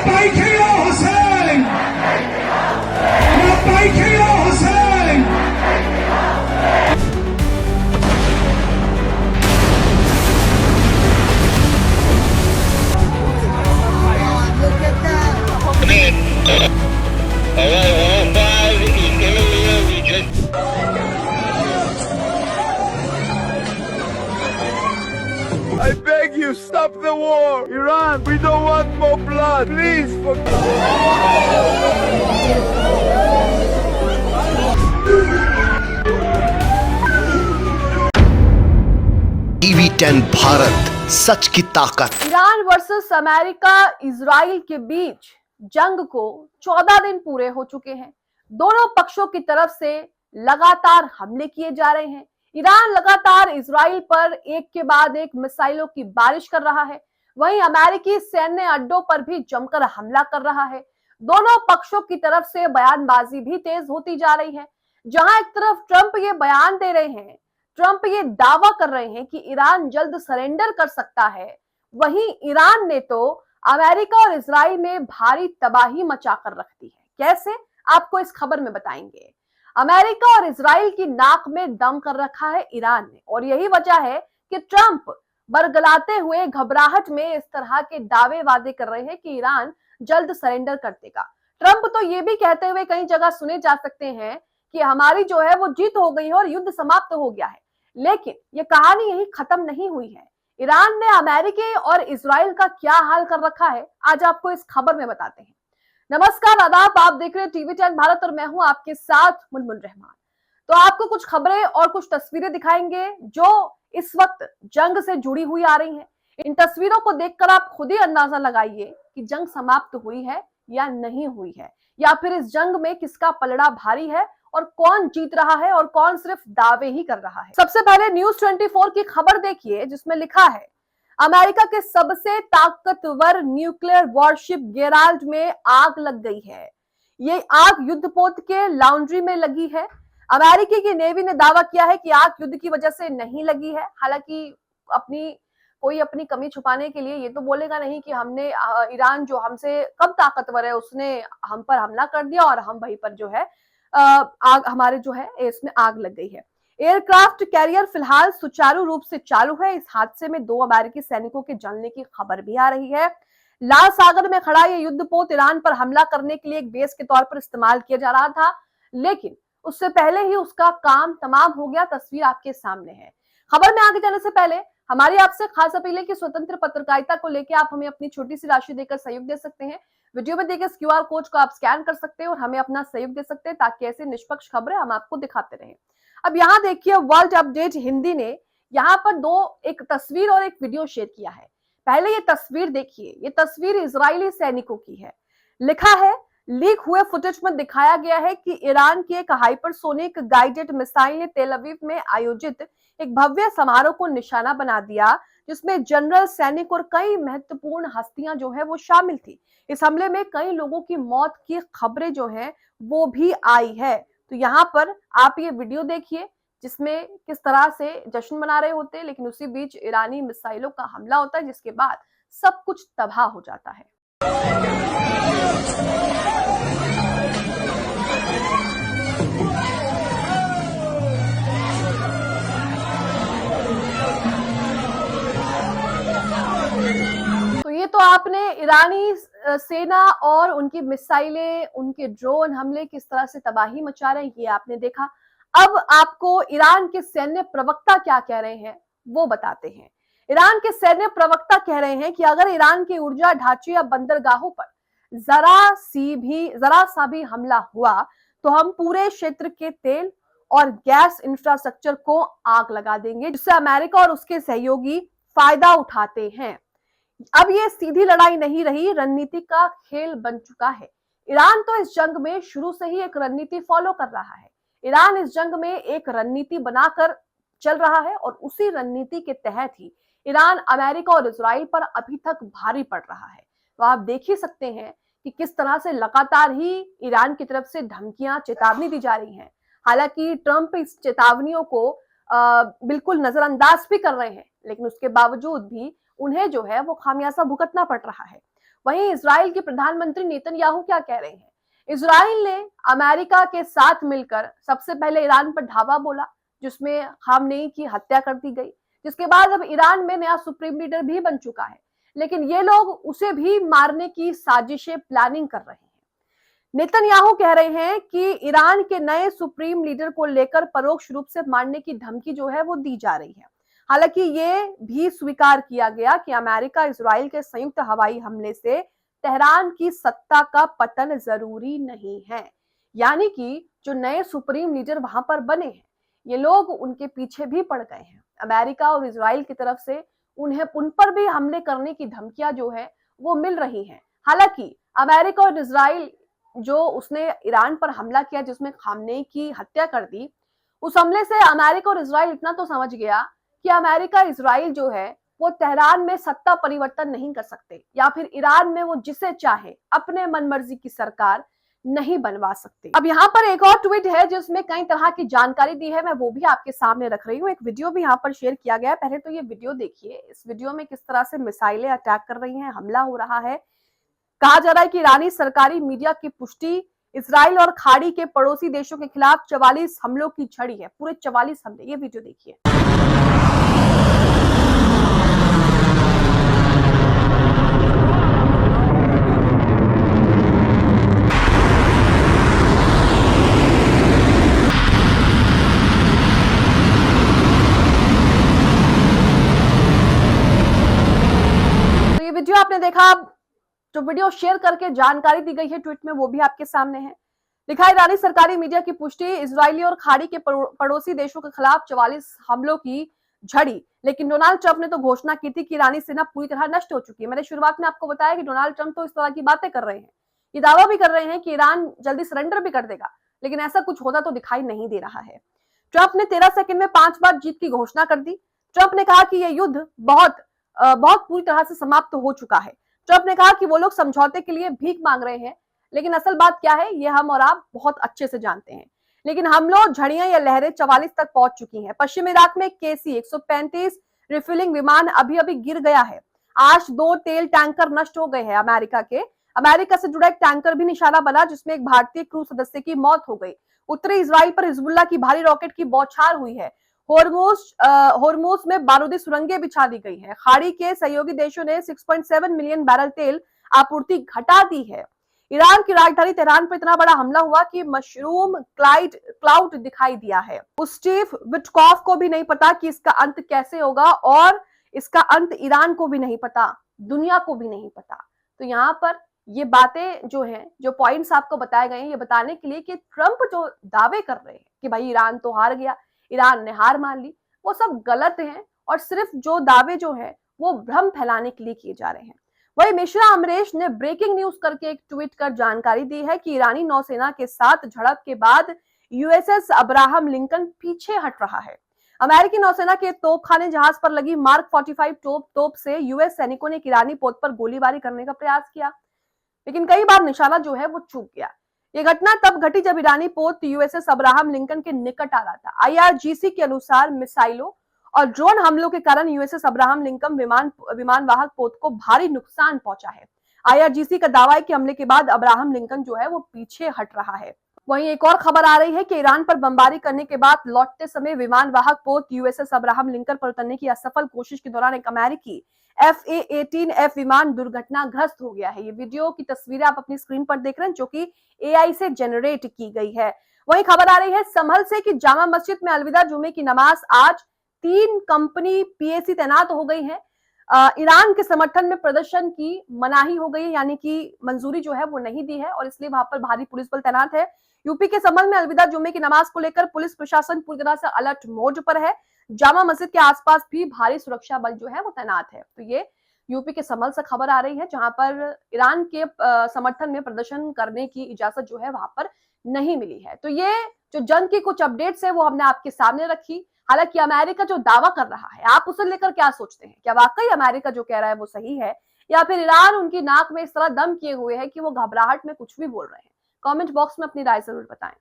Labbaik ya Hussein! Labbaik ya Hussein! I beg you, stop the war! Iran, we don't want more blood! Please, for TV10 Bharat, सच की ताकत। Iran versus America Israel के बीच जंग को 14 दिन पूरे हो चुके हैं। दोनों पक्षों की तरफ से लगातार हमले किए जा रहे हैं। ईरान लगातार इजराइल पर एक के बाद एक मिसाइलों की बारिश कर रहा है। वहीं अमेरिकी सैन्य अड्डों पर भी जमकर हमला कर रहा है। दोनों पक्षों की तरफ से बयानबाजी भी तेज होती जा रही है। जहां एक तरफ ट्रंप ये बयान दे रहे हैं, ट्रंप ये दावा कर रहे हैं कि ईरान जल्द सरेंडर कर सकता है, वहीं ईरान ने तो अमेरिका और इजराइल में भारी तबाही मचाकर रख दी है। कैसे, आपको इस खबर में बताएंगे। अमेरिका और इजराइल की नाक में दम कर रखा है ईरान ने, और यही वजह है कि ट्रंप बरगलाते हुए घबराहट में इस तरह के दावे वादे कर रहे हैं कि ईरान जल्द सरेंडर कर देगा। ट्रंप तो ये भी कहते हुए कई जगह सुने जा सकते हैं कि हमारी जो है वो जीत हो गई है और युद्ध समाप्त हो गया है। लेकिन ये कहानी यही खत्म नहीं हुई है। ईरान ने अमेरिका और इजराइल का क्या हाल कर रखा है, आज आपको इस खबर में बताते हैं। नमस्कार, आदाब, आप देख रहे हैं TV10 भारत और मैं हूं आपके साथ मुनमुन रहमान। तो आपको कुछ खबरें और कुछ तस्वीरें दिखाएंगे जो इस वक्त जंग से जुड़ी हुई आ रही हैं। इन तस्वीरों को देखकर आप खुद ही अंदाजा लगाइए कि जंग समाप्त हुई है या नहीं हुई है, या फिर इस जंग में किसका पलड़ा भारी है और कौन जीत रहा है और कौन सिर्फ दावे ही कर रहा है। सबसे पहले न्यूज 24 की खबर देखिए, जिसमें लिखा है अमेरिका के सबसे ताकतवर न्यूक्लियर वॉरशिप गेराल्ड में आग लग गई है। ये आग युद्धपोत के लॉन्ड्री में लगी है। अमेरिकी की नेवी ने दावा किया है कि आग युद्ध की वजह से नहीं लगी है। हालांकि अपनी कमी छुपाने के लिए ये तो बोलेगा नहीं कि हमने ईरान जो हमसे कम ताकतवर है उसने हम पर हमला कर दिया और हम वहीं पर जो है आग हमारे जो है इसमें आग लग गई है। एयरक्राफ्ट कैरियर फिलहाल सुचारू रूप से चालू है। इस हादसे में 2 अमेरिकी सैनिकों के जलने की खबर भी आ रही है। लाल सागर में खड़ा यह युद्धपोत ईरान पर हमला करने के लिए एक बेस के तौर पर इस्तेमाल किया जा रहा था, लेकिन उससे पहले ही उसका काम तमाम हो गया। तस्वीर आपके सामने है। खबर में आगे जाने से पहले हमारी आपसे खास अपील है कि स्वतंत्र पत्रकारिता को लेकर आप हमें अपनी छोटी सी राशि देकर सहयोग दे सकते हैं। वीडियो में देखे QR कोड को आप स्कैन कर सकते हैं और हमें अपना सहयोग दे सकते हैं, ताकि ऐसे निष्पक्ष खबरें हम आपको दिखाते रहें। अब यहाँ देखिए, वर्ल्ड अपडेट हिंदी ने यहाँ पर एक तस्वीर और एक वीडियो शेयर किया है। पहले ये तस्वीर देखिए, ये तस्वीर इजरायली सैनिकों की है। लिखा है, लीक हुए फुटेज में दिखाया गया है कि ईरान की एक हाइपरसोनिक गाइडेड मिसाइल ने तेल अवीव में आयोजित एक भव्य समारोह को निशाना बना दिया, जिसमें जनरल, सैनिक और कई महत्वपूर्ण हस्तियां जो है वो शामिल थी। इस हमले में कई लोगों की मौत की खबरें जो है वो भी आई है। तो यहाँ पर आप ये वीडियो देखिए, जिसमें किस तरह से जश्न मना रहे होते हैं, लेकिन उसी बीच ईरानी मिसाइलों का हमला होता है, जिसके बाद सब कुछ तबाह हो जाता है। तो ये तो आपने ईरानी सेना और उनकी मिसाइलें, उनके ड्रोन हमले किस तरह से तबाही मचा रहे हैं, ये आपने देखा। अब आपको ईरान के सैन्य प्रवक्ता क्या कह रहे हैं वो बताते हैं। ईरान के सैन्य प्रवक्ता कह रहे हैं कि अगर ईरान के ऊर्जा ढांचे या बंदरगाहों पर जरा सा भी हमला हुआ तो हम पूरे क्षेत्र के तेल और गैस इंफ्रास्ट्रक्चर को आग लगा देंगे, जिससे अमेरिका और उसके सहयोगी फायदा उठाते हैं। अब ये सीधी लड़ाई नहीं रही, रणनीति का खेल बन चुका है। ईरान तो इस जंग में शुरू से ही एक रणनीति फॉलो कर रहा है। ईरान इस जंग में एक रणनीति बनाकर चल रहा है और उसी रणनीति के तहत ही ईरान अमेरिका और इजराइल पर अभी तक भारी पड़ रहा है। तो आप देख ही सकते हैं कि किस तरह से लगातार ही ईरान की तरफ से धमकियां, चेतावनी दी जा रही हैं। हालांकि ट्रंप इस चेतावनियों को बिल्कुल नजरअंदाज भी कर रहे हैं, लेकिन उसके बावजूद भी उन्हें जो है वो खामियाजा भुगतना पड़ रहा है। वहीं इजराइल के प्रधानमंत्री नेतन्याहू क्या कह रहे हैं? इजराइल ने अमेरिका के साथ मिलकर सबसे पहले ईरान पर धावा बोला, जिसमें खामनेई की हत्या कर दी गई, जिसके बाद अब ईरान में नया सुप्रीम लीडर भी बन चुका है, लेकिन ये लोग उसे भी मारने की साजिशें प्लानिंग कर रहे हैं। नेतन्याहू कह रहे हैं कि ईरान के नए सुप्रीम लीडर को लेकर परोक्ष रूप से मारने की धमकी जो है वो दी जा रही है। हालांकि ये भी स्वीकार किया गया कि अमेरिका इजराइल के संयुक्त हवाई हमले से तेहरान की सत्ता का पतन जरूरी नहीं है, यानी कि जो नए सुप्रीम लीडर वहां पर बने हैं ये लोग उनके पीछे भी पड़ गए हैं। अमेरिका और इजराइल की तरफ से उन पर भी हमले करने की धमकियां जो है वो मिल रही हैं। हालांकि अमेरिका और इजराइल जो उसने ईरान पर हमला किया जिसमें खामनेई की हत्या कर दी, उस हमले से अमेरिका और इजराइल इतना तो समझ गया कि अमेरिका इजराइल जो है वो तेहरान में सत्ता परिवर्तन नहीं कर सकते, या फिर ईरान में वो जिसे चाहे अपने मनमर्जी की सरकार नहीं बनवा सकते। अब यहाँ पर एक और ट्वीट है जिसमें कई तरह की जानकारी दी है, मैं वो भी आपके सामने रख रही हूँ। एक वीडियो भी यहाँ पर शेयर किया गया है, पहले तो ये वीडियो देखिए। इस वीडियो में किस तरह से मिसाइलें अटैक कर रही हैं, हमला हो रहा है। कहा जा रहा है कि ईरानी सरकारी मीडिया की पुष्टि, इजराइल और खाड़ी के पड़ोसी देशों के खिलाफ 44 हमलों की झड़ी है, पूरे 44 हमले। ये वीडियो देखिए। तो ये वीडियो आपने देखा, जो वीडियो शेयर करके जानकारी दी गई है ट्वीट में वो भी आपके सामने है। लिखा है ईरानी सरकारी मीडिया की पुष्टि, इजरायली और खाड़ी के पड़ोसी देशों के खिलाफ 44 हमलों की झड़ी। लेकिन डोनाल्ड ट्रंप ने तो घोषणा की थी कि ईरानी सेना पूरी तरह नष्ट हो चुकी है। मैंने शुरुआत में आपको बताया कि डोनाल्ड ट्रंप तो इस तरह की बातें कर रहे हैं, ये दावा भी कर रहे हैं कि ईरान जल्दी सरेंडर भी कर देगा, लेकिन ऐसा कुछ होता तो दिखाई नहीं दे रहा है। ट्रंप ने 13 सेकंड में 5 बार जीत की घोषणा कर दी। ट्रंप ने कहा कि यह युद्ध बहुत पूरी तरह से समाप्त हो चुका है। ट्रंप ने कहा कि वो लोग समझौते के लिए भीख मांग रहे हैं, लेकिन असल बात क्या है ये हम और आप बहुत अच्छे से जानते हैं। लेकिन हमलों, झड़ियां या लहरें 44 तक पहुंच चुकी हैं। पश्चिम इराक में KC 135 रिफिलिंग विमान अभी गिर गया है। आज 2 तेल टैंकर नष्ट हो गए हैं अमेरिका से जुड़ा एक टैंकर भी निशाना बना, जिसमें एक भारतीय क्रू सदस्य की मौत हो गई। उत्तरी इजराइल पर हिजबुल्लाह की भारी रॉकेट की बौछार हुई है। होर्मुज में बारूदी सुरंगें बिछा दी गई है। खाड़ी के सहयोगी देशों ने 6.7 मिलियन बैरल तेल आपूर्ति घटा दी है। ईरान की राजधानी तेहरान पर इतना बड़ा हमला हुआ कि मशरूम क्लाउड दिखाई दिया है। उस स्टीव विटकॉफ को भी नहीं पता कि इसका अंत कैसे होगा, और इसका अंत ईरान को भी नहीं पता, दुनिया को भी नहीं पता। तो यहाँ पर ये बातें जो हैं, जो पॉइंट्स आपको बताए गए हैं, ये बताने के लिए कि ट्रंप जो दावे कर रहे हैं कि भाई ईरान तो हार गया, ईरान ने हार मान ली, वो सब गलत हैं और सिर्फ जो दावे जो है वो भ्रम फैलाने के लिए किए जा रहे हैं। वही मिश्रा अमरीश ने ब्रेकिंग न्यूज करके एक ट्वीट कर जानकारी दी है कि ईरानी नौसेना के साथ झड़प के बाद USS अब्राहम लिंकन पीछे हट रहा है। अमेरिकी नौसेना के तोपखाने जहाज पर लगी मार्क 45 तोप से US सैनिकों ने ईरानी पोत पर गोलीबारी करने का प्रयास किया, लेकिन कई बार निशाना जो है वो चूक गया। ये घटना तब घटी जब ईरानी पोत USS अब्राहम लिंकन के निकट आ रहा था। IRGC के अनुसार मिसाइलों और ड्रोन हमलों के कारण USS अब्राहम लिंकन विमानवाहक पोत को भारी नुकसान पहुंचा है। IRGC का दावा है कि हमले के बाद अब्राहम लिंकन जो है वो पीछे हट रहा है। वहीं एक और खबर आ रही है कि ईरान पर बमबारी करने के बाद लौटते समय विमानवाहक पोत USS अब्राहम लिंकन पर उतरने की असफल कोशिश के दौरान एक अमेरिकी FA-18F विमान दुर्घटनाग्रस्त हो गया है। ये वीडियो की तस्वीरें आप अपनी स्क्रीन पर देख रहे हैं, जो कि AI से जनरेट की गई है। वहीं खबर आ रही है संभल से कि जामा मस्जिद में अलविदा जुमे की नमाज आज 3 कंपनी PAC तैनात हो गई है। ईरान के समर्थन में प्रदर्शन की मनाही हो गई है, यानी कि मंजूरी जो है वो नहीं दी है, और इसलिए वहां पर भारी पुलिस बल तैनात है। यूपी के संभल में अलविदा जुम्मे की नमाज को लेकर पुलिस प्रशासन पूरी तरह से अलर्ट मोड पर है। जामा मस्जिद के आसपास भी भारी सुरक्षा बल जो है वो तैनात है। तो ये यूपी के संभल से खबर आ रही है, जहां पर ईरान के समर्थन में प्रदर्शन करने की इजाजत जो है वहां पर नहीं मिली है। तो ये जो जंग की कुछ अपडेट्स है वो हमने आपके सामने रखी। हालांकि अमेरिका जो दावा कर रहा है, आप उसे लेकर क्या सोचते हैं? क्या वाकई अमेरिका जो कह रहा है वो सही है, या फिर ईरान उनकी नाक में इस तरह दम किए हुए है कि वो घबराहट में कुछ भी बोल रहे हैं? कमेंट बॉक्स में अपनी राय जरूर बताएं।